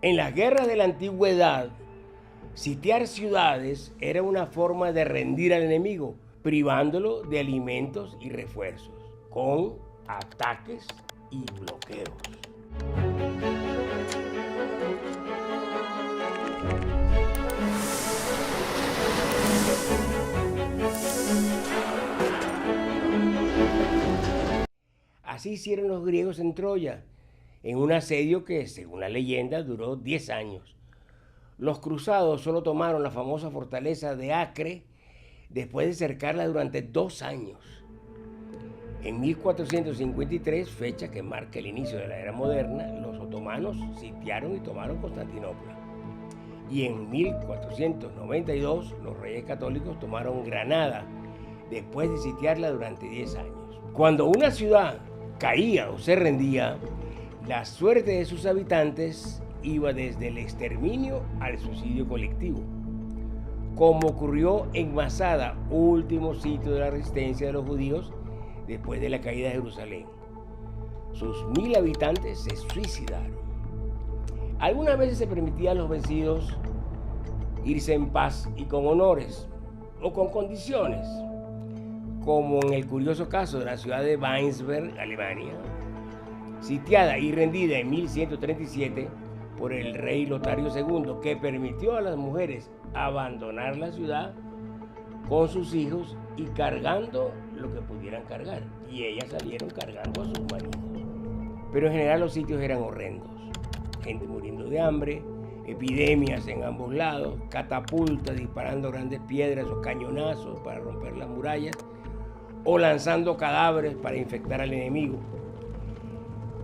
En las guerras de la antigüedad, sitiar ciudades era una forma de rendir al enemigo, privándolo de alimentos y refuerzos, con ataques y bloqueos. Así hicieron los griegos en Troya, en un asedio que, según la leyenda, duró 10 años. Los cruzados solo tomaron la famosa fortaleza de Acre después de cercarla durante 2 años. En 1453, fecha que marca el inicio de la era moderna, los otomanos sitiaron y tomaron Constantinopla. Y en 1492, los reyes católicos tomaron Granada, después de sitiarla durante 10 años. Cuando una ciudad caía o se rendía, la suerte de sus habitantes iba desde el exterminio al suicidio colectivo, como ocurrió en Masada, último sitio de la resistencia de los judíos después de la caída de Jerusalén. Sus 1000 habitantes se suicidaron. Algunas veces se permitía a los vencidos irse en paz y con honores, o con condiciones, como en el curioso caso de la ciudad de Weinsberg, Alemania, sitiada y rendida en 1137 por el rey Lotario II, que permitió a las mujeres abandonar la ciudad con sus hijos y cargando lo que pudieran cargar, y ellas salieron cargando a sus maridos. Pero en general los sitios eran horrendos, gente muriendo de hambre, epidemias en ambos lados, catapultas disparando grandes piedras o cañonazos para romper las murallas, o lanzando cadáveres para infectar al enemigo.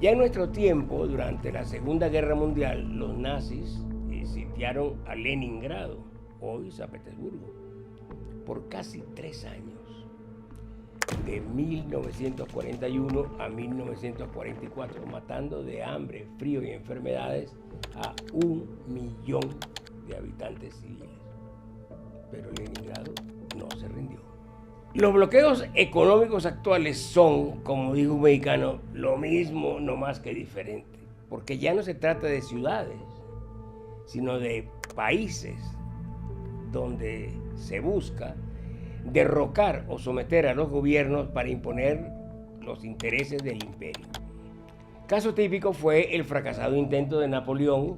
Ya en nuestro tiempo, durante la Segunda Guerra Mundial, los nazis sitiaron a Leningrado, hoy San Petersburgo, por casi 3 años, de 1941 a 1944, matando de hambre, frío y enfermedades a 1 millón de habitantes civiles. Pero Leningrado no se rindió. Los bloqueos económicos actuales son, como dijo un mexicano, lo mismo, no más que diferente, porque ya no se trata de ciudades, sino de países donde se busca derrocar o someter a los gobiernos para imponer los intereses del imperio. Caso típico fue el fracasado intento de Napoleón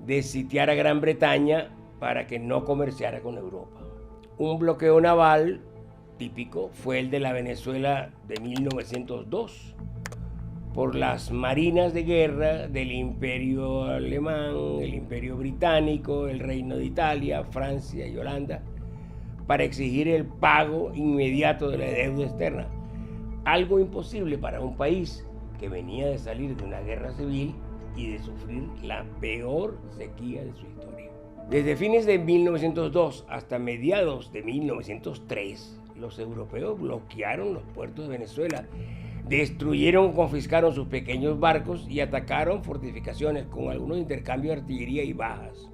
de sitiar a Gran Bretaña para que no comerciara con Europa. Un bloqueo naval típico fue el de la Venezuela de 1902 por las marinas de guerra del Imperio Alemán, el Imperio Británico, el Reino de Italia, Francia y Holanda, para exigir el pago inmediato de la deuda externa, algo imposible para un país que venía de salir de una guerra civil y de sufrir la peor sequía de su historia. Desde fines de 1902 hasta mediados de 1903, los europeos bloquearon los puertos de Venezuela, destruyeron o confiscaron sus pequeños barcos y atacaron fortificaciones con algunos intercambios de artillería y bajas.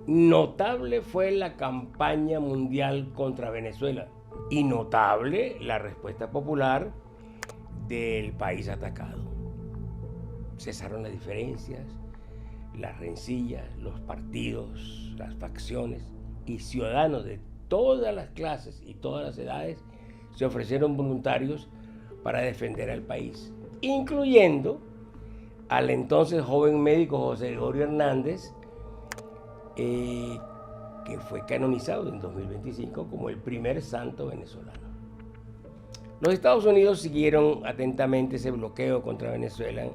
Notable fue la campaña mundial contra Venezuela y notable la respuesta popular del país atacado. Cesaron las diferencias, las rencillas, los partidos, las facciones, y ciudadanos de todas las clases y todas las edades se ofrecieron voluntarios para defender al país, incluyendo al entonces joven médico José Gregorio Hernández, que fue canonizado en 2025 como el primer santo venezolano. Los Estados Unidos siguieron atentamente ese bloqueo contra Venezuela,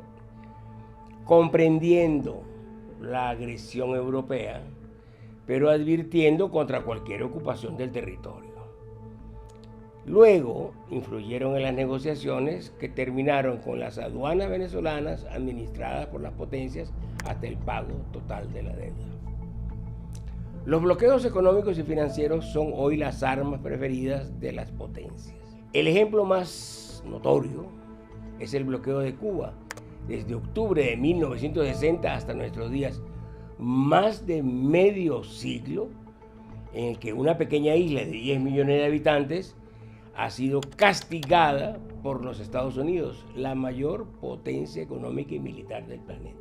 comprendiendo la agresión europea, pero advirtiendo contra cualquier ocupación del territorio. Luego influyeron en las negociaciones que terminaron con las aduanas venezolanas administradas por las potencias hasta el pago total de la deuda. Los bloqueos económicos y financieros son hoy las armas preferidas de las potencias. El ejemplo más notorio es el bloqueo de Cuba, desde octubre de 1960 hasta nuestros días, más de medio siglo en el que una pequeña isla de 10 millones de habitantes ha sido castigada por los Estados Unidos, la mayor potencia económica y militar del planeta.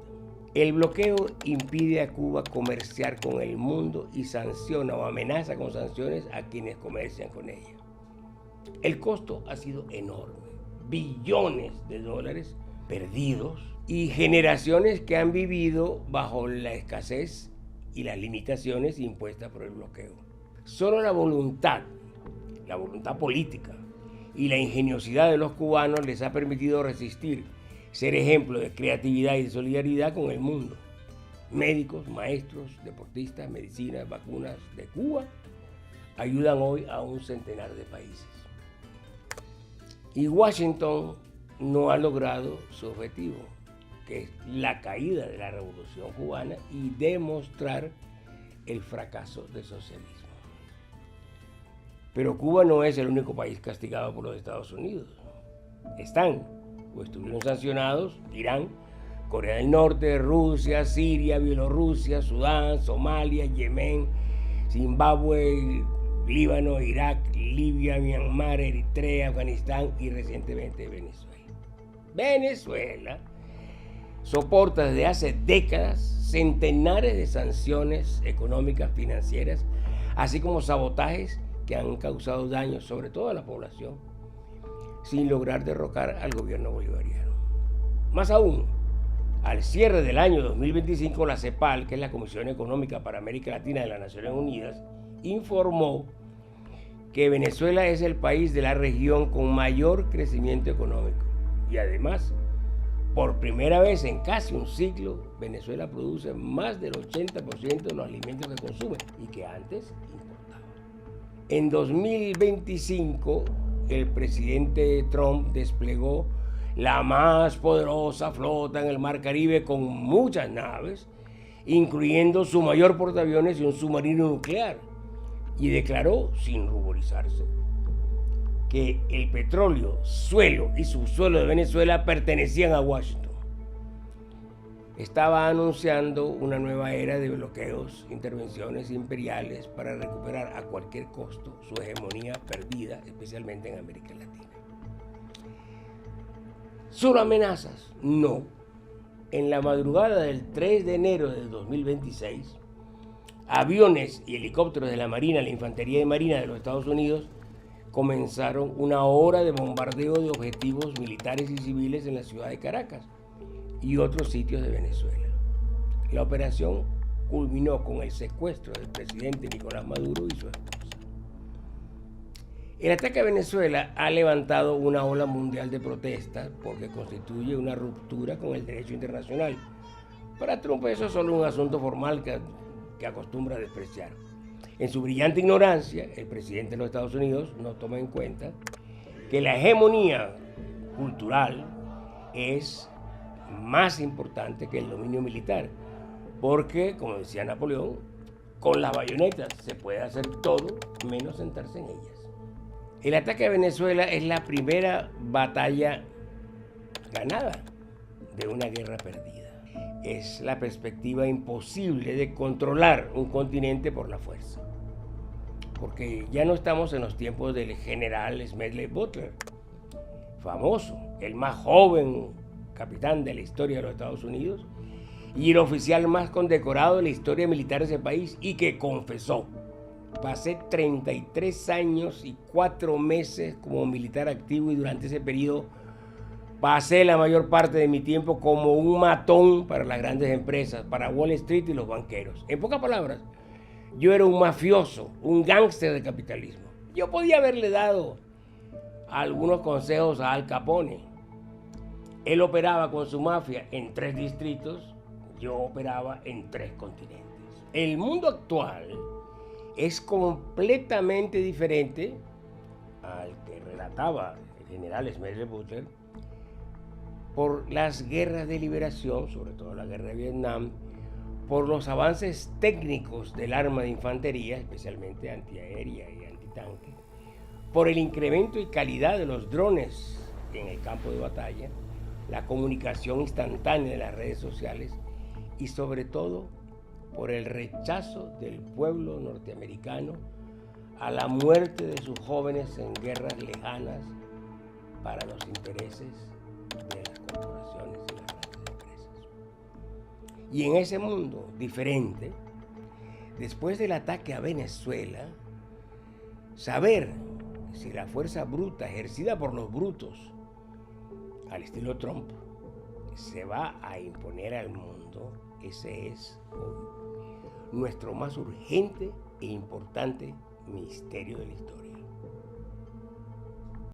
El bloqueo impide a Cuba comerciar con el mundo y sanciona o amenaza con sanciones a quienes comercian con ella. El costo ha sido enorme, billones de dólares perdidos y generaciones que han vivido bajo la escasez y las limitaciones impuestas por el bloqueo. Solo la voluntad política y la ingeniosidad de los cubanos les ha permitido resistir, ser ejemplo de creatividad y de solidaridad con el mundo. Médicos, maestros, deportistas, medicinas, vacunas de Cuba ayudan hoy a un centenar de países. Y Washington no ha logrado su objetivo, que es la caída de la Revolución Cubana y demostrar el fracaso del socialismo. Pero Cuba no es el único país castigado por los Estados Unidos. Están o estuvieron sancionados Irán, Corea del Norte, Rusia, Siria, Bielorrusia, Sudán, Somalia, Yemen, Zimbabue, Líbano, Irak, Libia, Myanmar, Eritrea, Afganistán y recientemente Venezuela. Venezuela soporta desde hace décadas centenares de sanciones económicas, financieras, así como sabotajes que han causado daños sobre todo a la población, sin lograr derrocar al gobierno bolivariano. Más aún, al cierre del año 2025, la CEPAL, que es la Comisión Económica para América Latina de las Naciones Unidas, informó que Venezuela es el país de la región con mayor crecimiento económico. Y además, por primera vez en casi un siglo, Venezuela produce más del 80% de los alimentos que consume y que antes importaba. En 2025, el presidente Trump desplegó la más poderosa flota en el Mar Caribe con muchas naves, incluyendo su mayor portaaviones y un submarino nuclear, y declaró, sin ruborizarse, que el petróleo, suelo y subsuelo de Venezuela pertenecían a Washington. Estaba anunciando una nueva era de bloqueos, intervenciones imperiales para recuperar a cualquier costo su hegemonía perdida, especialmente en América Latina. ¿Solo amenazas? No. En la madrugada del 3 de enero del 2026, aviones y helicópteros de la Marina, la Infantería de Marina de los Estados Unidos, comenzaron una hora de bombardeo de objetivos militares y civiles en la ciudad de Caracas y otros sitios de Venezuela. La operación culminó con el secuestro del presidente Nicolás Maduro y su esposa. El ataque a Venezuela ha levantado una ola mundial de protestas porque constituye una ruptura con el derecho internacional. Para Trump eso es solo un asunto formal que acostumbra a despreciar. En su brillante ignorancia, el presidente de los Estados Unidos no toma en cuenta que la hegemonía cultural es más importante que el dominio militar, porque, como decía Napoleón, con las bayonetas se puede hacer todo menos sentarse en ellas. El ataque a Venezuela es la primera batalla ganada de una guerra perdida. Es la perspectiva imposible de controlar un continente por la fuerza. Porque ya no estamos en los tiempos del general Smedley Butler, famoso, el más joven capitán de la historia de los Estados Unidos y el oficial más condecorado de la historia militar de ese país, y que confesó: pasé 33 años y 4 meses como militar activo y durante ese periodo pasé la mayor parte de mi tiempo como un matón para las grandes empresas, para Wall Street y los banqueros. En pocas palabras, yo era un mafioso, un gángster del capitalismo. Yo podía haberle dado algunos consejos a Al Capone. Él operaba con su mafia en 3 distritos, yo operaba en 3 continentes. El mundo actual es completamente diferente al que relataba el general Smedley Butler por las guerras de liberación, sobre todo la guerra de Vietnam, por los avances técnicos del arma de infantería, especialmente antiaérea y antitanque, por el incremento y calidad de los drones en el campo de batalla, la comunicación instantánea de las redes sociales y sobre todo por el rechazo del pueblo norteamericano a la muerte de sus jóvenes en guerras lejanas para los intereses de las corporaciones y las grandes empresas. Y en ese mundo diferente, después del ataque a Venezuela, saber si la fuerza bruta ejercida por los brutos, al estilo Trump, se va a imponer al mundo, ese es hoy nuestro más urgente e importante misterio de la historia.